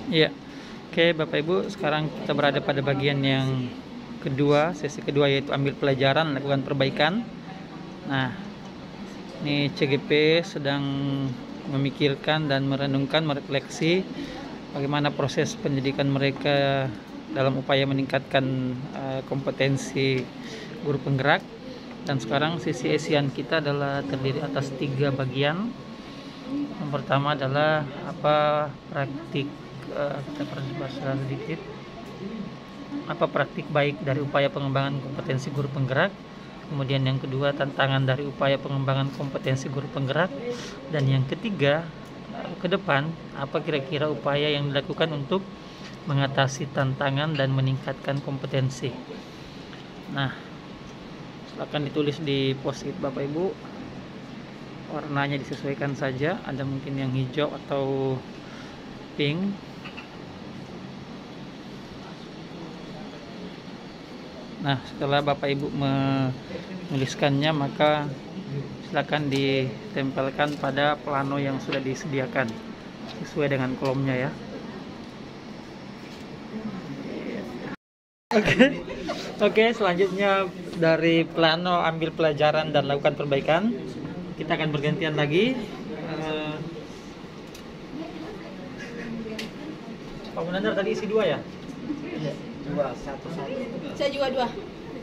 Iya. Oke, Bapak Ibu, sekarang kita berada pada bagian yang kedua, sesi kedua, yaitu ambil pelajaran, lakukan perbaikan. Nah, ini CGP sedang memikirkan dan merenungkan, merefleksi bagaimana proses pendidikan mereka dalam upaya meningkatkan kompetensi guru penggerak. Dan sekarang sisi esian kita adalah terdiri atas 3 bagian. Yang pertama adalah praktik, kita bahas sedikit apa praktik baik dari upaya pengembangan kompetensi guru penggerak. Kemudian yang kedua, tantangan dari upaya pengembangan kompetensi guru penggerak. Dan yang ketiga, ke depan apa kira-kira upaya yang dilakukan untuk mengatasi tantangan dan meningkatkan kompetensi. Nah, silakan ditulis di post-it Bapak Ibu. Warnanya disesuaikan saja, ada mungkin yang hijau atau pink. Nah, setelah Bapak Ibu menuliskannya, maka silakan ditempelkan pada plano yang sudah disediakan sesuai dengan kolomnya ya. Oke, selanjutnya dari plano ambil pelajaran dan lakukan perbaikan, kita akan bergantian lagi. Pak Munandar tadi isi 2 ya? Iya, 2, 1. Saya juga 2.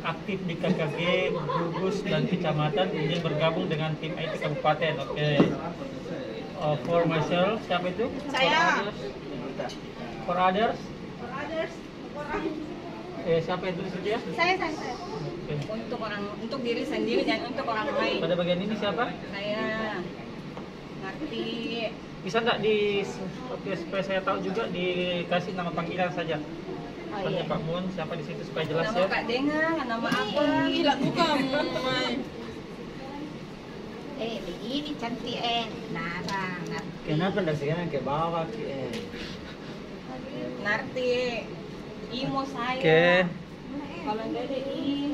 aktif di KKG, gugus dan kecamatan, kemudian bergabung dengan tim IT kabupaten. Oke. For myself, siapa itu? Saya. For others? For others, orang. Siapa yang tulis itu ya? Saya. Okay. Untuk diri sendiri dan untuk orang lain. Pada bagian ini siapa? Saya ngerti. Bisa nggak supaya saya tahu juga dikasih nama panggilan saja? Tanya Pak Mun, siapa di situ supaya jelas nama ya? Nama Kak Dengar, nama apa? Gila bukan. Begini cantik Nara, ngerti. Kenapa ndak sekarang ke bawah Ngerti. Imo saya. Oke. Kalau enggak ada I.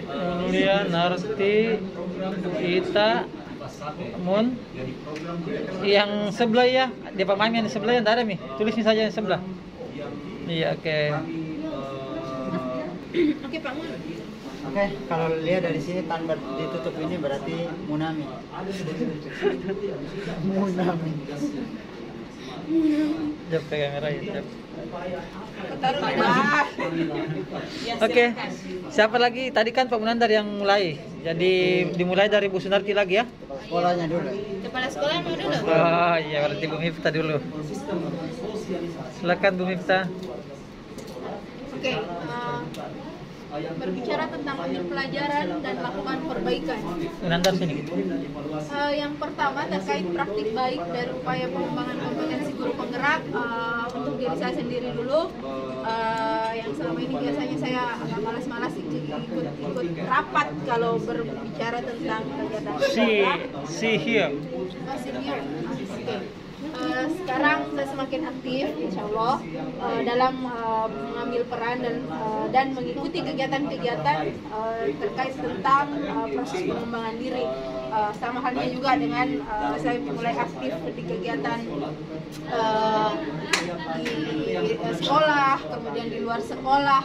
Kemudian Narti, Ita, Mun, yang sebelah ya, di Pak Mami yang sebelah yang tak ada mi, tulisnya saja yang sebelah. Iya, oke. Oke Pak Mun. Oke, kalau lihat dari sini tanpa ditutup ini berarti Munami. Munami. Jap pegang kamera ya. Oke. Siapa lagi? Tadi kan Pak Munandar yang mulai. Jadi dimulai dari Bu Sunarti lagi ya. Sekolahnya dulu. Kepala sekolah mau dulu. Oh iya, berarti Bu Miftah dulu. Silakan Bu Miftah. Oke. Berbicara tentang unit pelajaran dan lakukan perbaikan. Munandar sini. Yang pertama terkait praktik baik dari upaya pengembangan kompetensi guru penggerak untuk diri saya sendiri dulu. Yang selama ini biasanya saya agak malas-malas ikut rapat kalau berbicara tentang kegiatan sekolah. See here. Oke. Sekarang saya semakin aktif, insya Allah, dalam mengambil peran dan mengikuti kegiatan-kegiatan terkait tentang proses pengembangan diri. Sama halnya juga dengan saya mulai aktif di kegiatan di sekolah, kemudian di luar sekolah,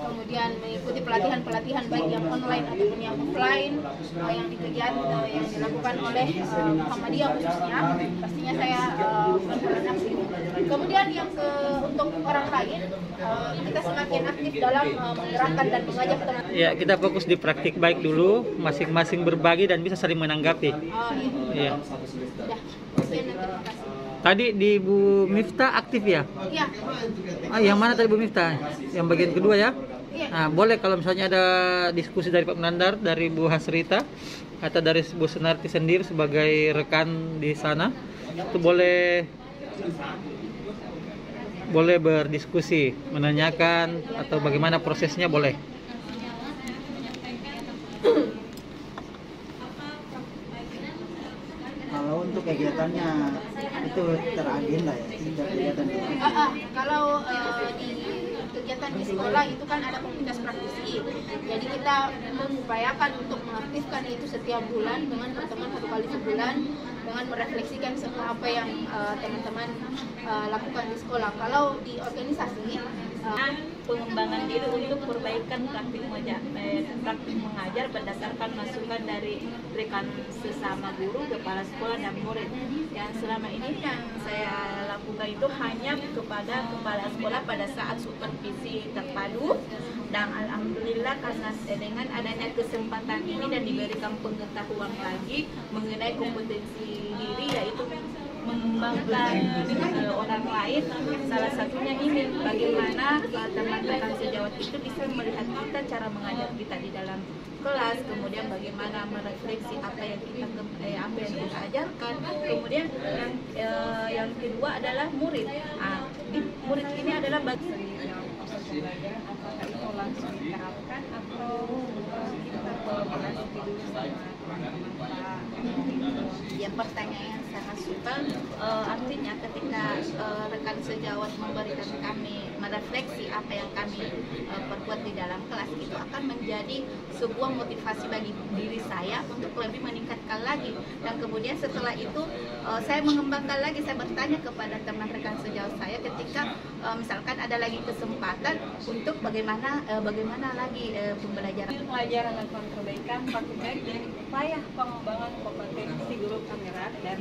kemudian mengikuti pelatihan-pelatihan baik yang online ataupun yang offline yang dilakukan oleh Muhammadiyah khususnya. Pastinya saya berperan aktif. Kemudian untuk orang lain kita semakin aktif dalam menggerakkan dan mengajak teman. Ya, kita fokus di praktik baik dulu, masing-masing berbagi dan bisa saling menanggapi. Iya. Terima kasih. Tadi di Bu Miftah aktif ya? Iya. Yang mana tadi Bu Miftah? Yang bagian kedua ya? Iya. Nah, boleh kalau misalnya ada diskusi dari Pak Munandar, dari Bu Hasrita, atau dari Bu Sunarti sendiri sebagai rekan di sana, itu boleh berdiskusi, menanyakan atau bagaimana prosesnya boleh. Kalau untuk kegiatannya itu teragenda ya, tidak kegiatan. Kalau di kegiatan di sekolah itu kan ada komunitas praktisi, jadi kita mengupayakan untuk mengaktifkan itu setiap bulan dengan pertemuan 1 kali sebulan dengan merefleksikan semua apa yang teman-teman lakukan di sekolah. Kalau di organisasi pengembangan diri untuk perbaikan praktik mengajar berdasarkan masukan dari rekan sesama guru, kepala sekolah dan murid. Yang selama ini yang saya lakukan itu hanya kepada kepala sekolah pada saat supervisi terpadu, dan alhamdulillah karena dengan adanya kesempatan ini dan diberikan pengetahuan lagi mengenai kompetensi diri, yaitu mengembangkan orang lain. Salah satunya ini bagaimana teman-teman sejawat itu bisa melihat kita, cara mengajar kita di dalam kelas, kemudian bagaimana merefleksi apa yang kita ajarkan. Kemudian yang kedua adalah murid. Murid ini adalah bagian apakah itu langsung diterapkan atau kita kolaborasi dulu sama ya, pertanyaan yang sangat super. Artinya ketika rekan sejawat memberikan kami merefleksi apa yang kami perbuat di dalam kelas, itu akan menjadi sebuah motivasi bagi diri saya untuk lebih meningkatkan lagi. Dan kemudian setelah itu saya mengembangkan lagi, saya bertanya kepada teman rekan sejawat saya ketika misalkan ada lagi kesempatan untuk bagaimana lagi pembelajaran dan perbaikan praktik baik dari upaya pengembangan kompetensi guru penggerak, dan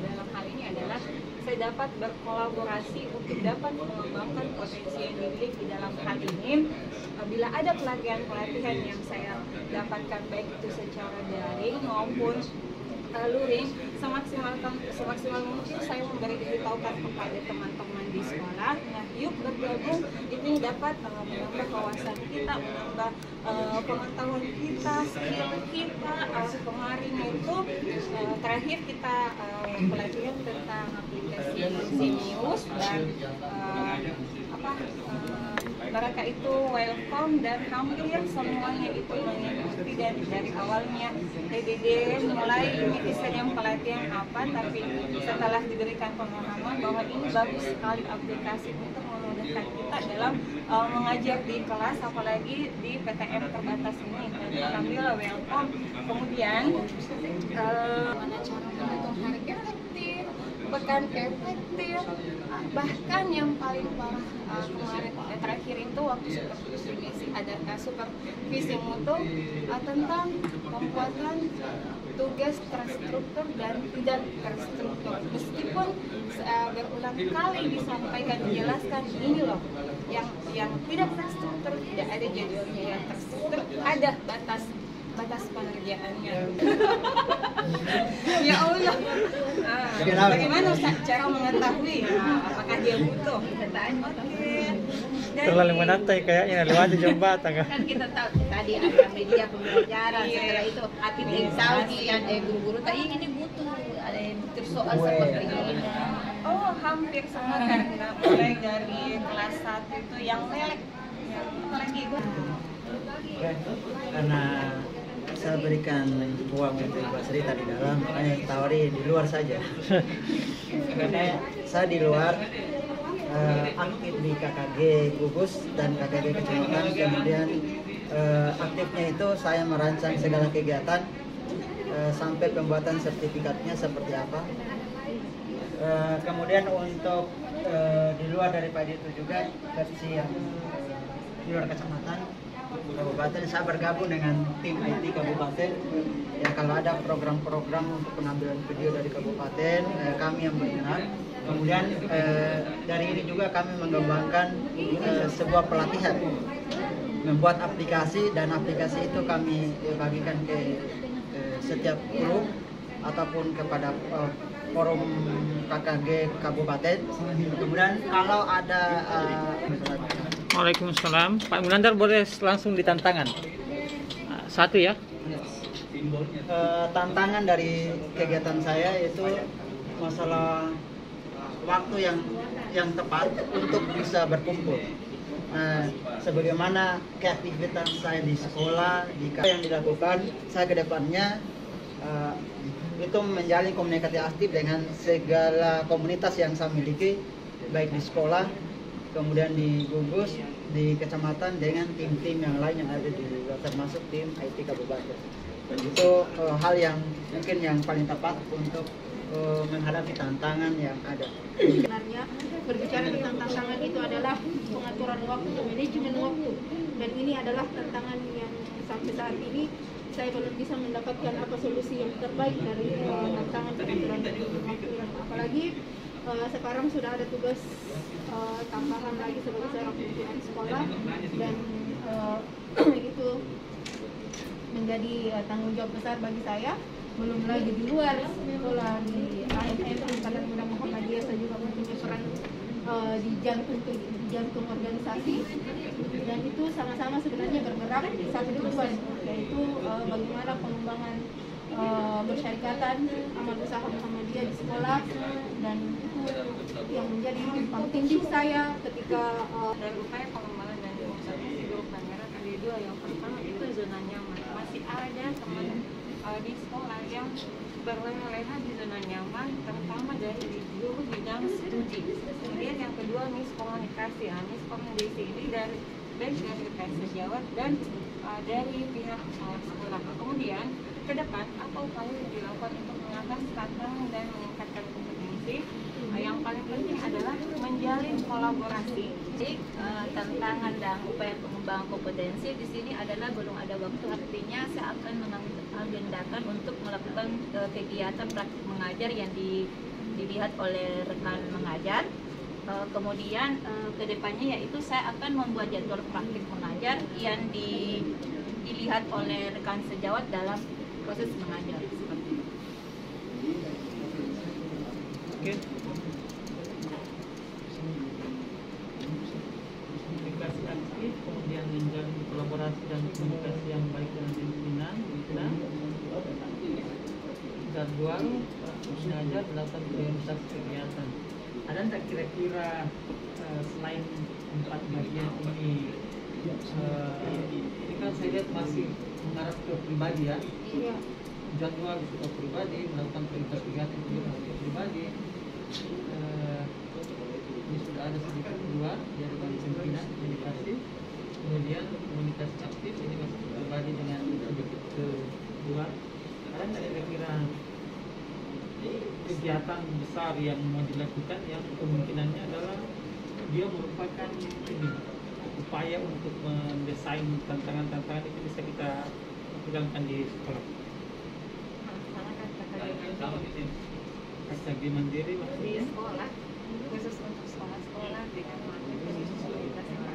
dalam hal ini adalah saya dapat berkolaborasi untuk dapat mengembangkan potensi yang dimiliki dalam hal ini. Bila ada pelatihan-pelatihan yang saya dapatkan baik itu secara daring maupun luring, semaksimal mungkin saya memberitahukan kepada teman-teman di sekolah. Nah, yuk bergabung, ini dapat menambah wawasan kita, menambah pengetahuan kita, skill kita. Kemarin itu terakhir kita pelatihan tentang aplikasi Zenius dan mereka itu welcome dan hampir semuanya itu mengikuti dari awalnya TDD mulai netizen yang pelatihan apa, tapi setelah diberikan pemahaman bahwa ini bagus sekali aplikasi untuk memudahkan kita dalam mengajar di kelas, apalagi di PTM terbatas ini, dan alhamdulillah welcome. Kemudian mana cara menghitung hari efektif, pekan efektif, bahkan yang paling parah kemarin terakhir itu waktu supervisi mutu tentang pembuatan tugas terstruktur dan tidak terstruktur. Meskipun berulang kali disampaikan, dijelaskan ini loh yang tidak terstruktur tidak ada jadwalnya, yang terstruktur ada batas pengerjaannya. Ya Allah, bagaimana cara mengetahui apakah dia butuh? Terlalu menantai kayaknya lewat jembatan kan kita tahu tadi ada media pembelajaran, setelah itu aktif Saudi, ada guru-guru tadi ini butuh ada yang butuh soal seperti ini. Oh, hampir semua karena mulai dari kelas 1 itu yang melek, apalagi itu. Karena saya berikan uang untuk Mbak Sri tadi dalam, makanya tawari di luar saja. Karena saya di luar aktif di KKG Gugus dan KKG Kecamatan, kemudian aktifnya itu saya merancang segala kegiatan sampai pembuatan sertifikatnya seperti apa. Kemudian untuk di luar daripada itu juga versi yang di luar kecamatan kabupaten, saya bergabung dengan tim IT kabupaten. Ya, kalau ada program-program untuk pengambilan video dari kabupaten, kami yang bergerak. Kemudian dari ini juga kami mengembangkan sebuah pelatihan membuat aplikasi, dan aplikasi itu kami bagikan ke setiap grup ataupun kepada forum KKG kabupaten. Kemudian kalau ada Waalaikumsalam. Pak Munandar boleh langsung ditantangan. Satu ya. Tantangan dari kegiatan saya itu masalah waktu yang tepat untuk bisa berkumpul. Sebagaimana kreativitas saya di sekolah, yang dilakukan saya ke depannya itu menjalin komunikasi aktif dengan segala komunitas yang saya miliki, baik di sekolah, kemudian di gugus, di kecamatan, dengan tim-tim yang lain yang ada di luar, termasuk tim IT kabupaten. Dan itu hal yang mungkin yang paling tepat untuk menghadapi tantangan yang ada. Sebenarnya berbicara tentang tantangan itu adalah pengaturan waktu, manajemen waktu, dan ini adalah tantangan yang sampai saat ini saya belum bisa mendapatkan apa solusi yang terbaik dari tantangan pengaturan waktu. Apalagi sekarang sudah ada tugas tambahan lagi sebagai seorang pimpinan sekolah, dan itu menjadi tanggung jawab besar bagi saya. Belum lagi di luar sekolah, di AMM Ikatan Muda Muhammadiyah saya juga mempunyai peran di jantung organisasi, dan itu sama-sama sebenarnya bergerak di satu tujuan, yaitu bagaimana pengembangan bersyarikatan amal usaha Muhammadiyah di sekolah, dan itu yang menjadi penting di saya ketika dan upaya pengembangan dan demonstrasi di grup Tangerang ada dua. Yang pertama itu zona nyaman. Masih ada teman di sekolah yang berleha-leha di zona nyaman, terutama dari guru bidang studi. Kemudian yang kedua miskomunikasi. Miskomunikasi ini dari baik dari PPS sejawat dan dari pihak sekolah. Kemudian ke depan apa upaya yang dilakukan untuk mengatasi tantangan dan meningkatkan kompetensi? Yang paling penting adalah menjalin kolaborasi. Jadi tantangan dan upaya pengembangan kompetensi di sini adalah belum ada waktu, artinya saya akan mengagendakan untuk melakukan kegiatan praktik mengajar yang dilihat oleh rekan mengajar. Kemudian kedepannya yaitu saya akan membuat jadwal praktik mengajar yang dilihat oleh rekan sejawat dalam proses mengajar. Seperti itu. Oke. Komunikasi aktif, kemudian menjalin kolaborasi dan komunikasi yang baik dengan pimpinan, jadwal mengajar melakukan priorisasi kegiatan. Ada nggak kira-kira selain 4 bagian ini, ini kan saya lihat masih mengarah ke pribadi ya? Iya. Jadwal ke pribadi, melakukan prioritas kegiatan juga ke pribadi. Ini sudah ada sedikit kedua dari pimpinan komunikasi, kemudian komunikasi aktif ini masih pribadi dengan sedikit kedua. Ada nggak kira-kira kegiatan besar yang mau dilakukan yang kemungkinannya adalah dia merupakan upaya untuk mendesain tantangan-tantangan itu bisa kita lakukan di sekolah. Strategi mandiri di sekolah, khusus untuk sekolah-sekolah dengan khusus kualitas yang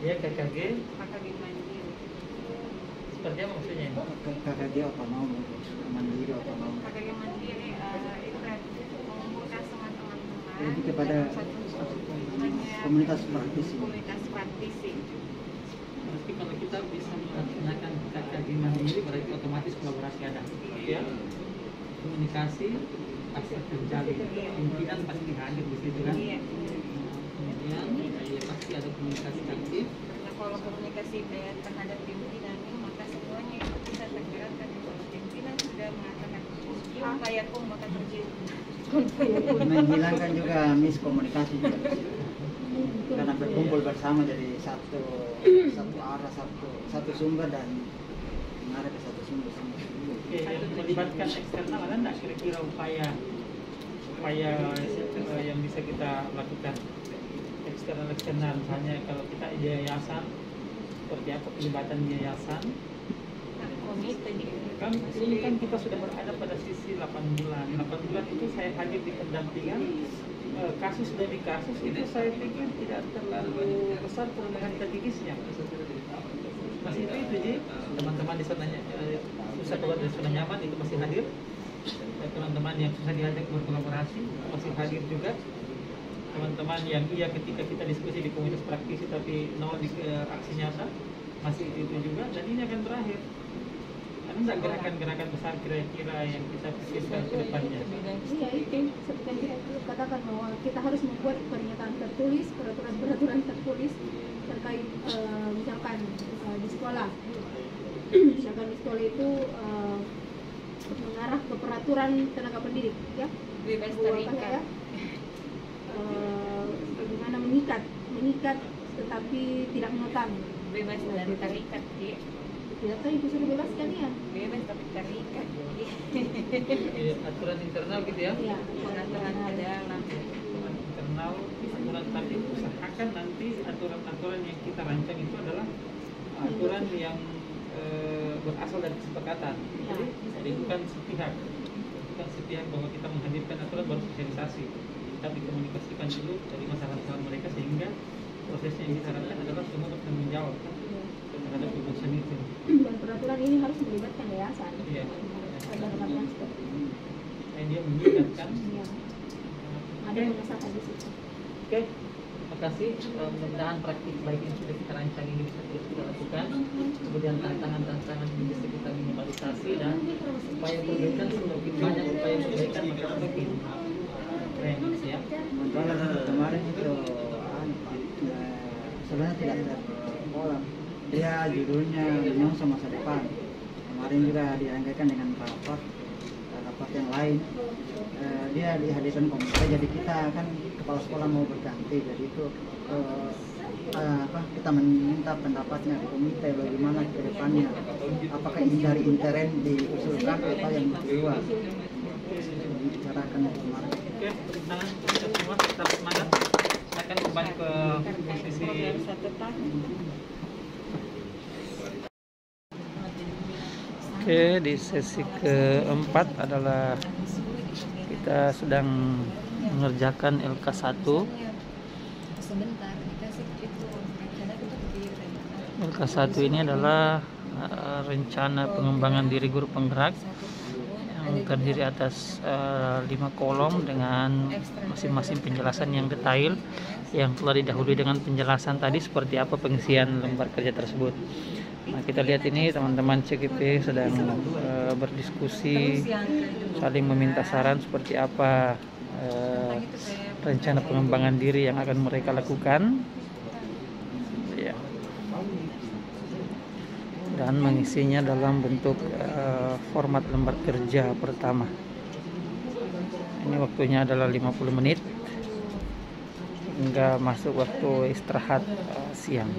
Ya, KKG mandiri. Seperti apa maksudnya? KKG otonom, mandiri otonom. KKG mandiri itu mengumpulkan semua teman-teman Jadi kepada komunitas praktisi. Komunitas praktisi. Berarti kalau kita bisa melaksanakan KKG mandiri berarti otomatis kolaborasi ada, ya. Komunikasi pasti terjalin, pimpinan pasti hadir di situ kan. Iya. Kemudian ya pasti ada komunikasi aktif. Nah, kalau komunikasi terhadap pimpinannya maka semuanya itu bisa tergerakkan. Kalau pimpinan sudah mengatakan apa ya kok maka terjadi. Menghilangkan juga miskomunikasi juga. Karena berkumpul bersama jadi satu arah, satu sumber dan mengarah ke satu sumber sama. Oke, yang melibatkan eksternal ada nggak kira-kira upaya yang bisa kita lakukan eksternal misalnya kalau kita yayasan seperti apa pelibatan yayasan? Kan ini kan kita sudah berada pada sisi 8 bulan. 8 bulan itu saya hadir di pendampingan kasus demi kasus itu saya pikir tidak terlalu besar perubahan strategisnya. Masih itu Ji, teman-teman di sana susah keluar dari zona nyaman itu masih hadir. Teman-teman yang susah diajak berkolaborasi masih hadir juga. Teman-teman yang ketika kita diskusi di komunitas praktisi tapi nol di aksi nyata masih itu juga dan ini akan berakhir. Ada nggak gerakan-gerakan besar kira-kira yang kita pikirkan ke depannya? Iya itu seperti yang kita katakan bahwa kita harus membuat pernyataan tertulis, peraturan tertulis terkait misalkan di sekolah. Misalkan di sekolah itu mengarah ke peraturan tenaga pendidik, ya. Bebas terikat. Bagaimana mengikat tetapi tidak mengekang. Bebas dari terikat, Ji. Tidak tahu itu sudah bebas kan ya? Bebas tapi terikat. Aturan internal gitu ya? Iya, aturan dalam. Internal, aturan tadi usahakan nanti aturan-aturan yang kita rancang itu adalah aturan yang berasal dari kesepakatan. Jadi bukan sepihak bahwa kita menghadirkan aturan baru sosialisasi. Kita dikomunikasikan dulu dari masalah-masalah mereka sehingga prosesnya yang kita harapkan adalah semua bertanggung jawab terhadap keputusan itu. Dan peraturan ini harus melibatkan yayasan. Iya. Ada rekan seperti ini. Dia melibatkan. Iya. Ada pengesahan di situ. Oke. Terima kasih. Mudah-mudahan praktik baik yang sudah kita rancang ini bisa terus kita lakukan. Kemudian tantangan-tantangan ini bisa kita minimalisasi dan upaya perbaikan semakin banyak upaya perbaikan maka semakin keren ya. Kemarin itu sebenarnya tidak ada pola. Dia judulnya Menyongsong Masa Depan. Kemarin juga dirangkaikan dengan rapat yang lain. Dia dihadirkan komite. Jadi kita kan kepala sekolah mau berganti. Jadi itu kita meminta pendapatnya di komite bagaimana ke depannya. Apakah ini dari intern diusulkan atau yang keluar. Bicarakan kemarin. Oke, tangan kita semua tetap semangat. Saya akan kembali ke posisi Oke, di sesi keempat adalah kita sedang mengerjakan LK1. LK1 ini adalah rencana pengembangan diri guru penggerak yang terdiri atas 5 kolom dengan masing-masing penjelasan yang detail yang telah didahului dengan penjelasan tadi seperti apa pengisian lembar kerja tersebut. Nah, kita lihat ini teman-teman CGP sedang berdiskusi, saling meminta saran seperti apa rencana pengembangan diri yang akan mereka lakukan, ya. Dan mengisinya dalam bentuk format lembar kerja pertama. Ini waktunya adalah 50 menit hingga masuk waktu istirahat siang.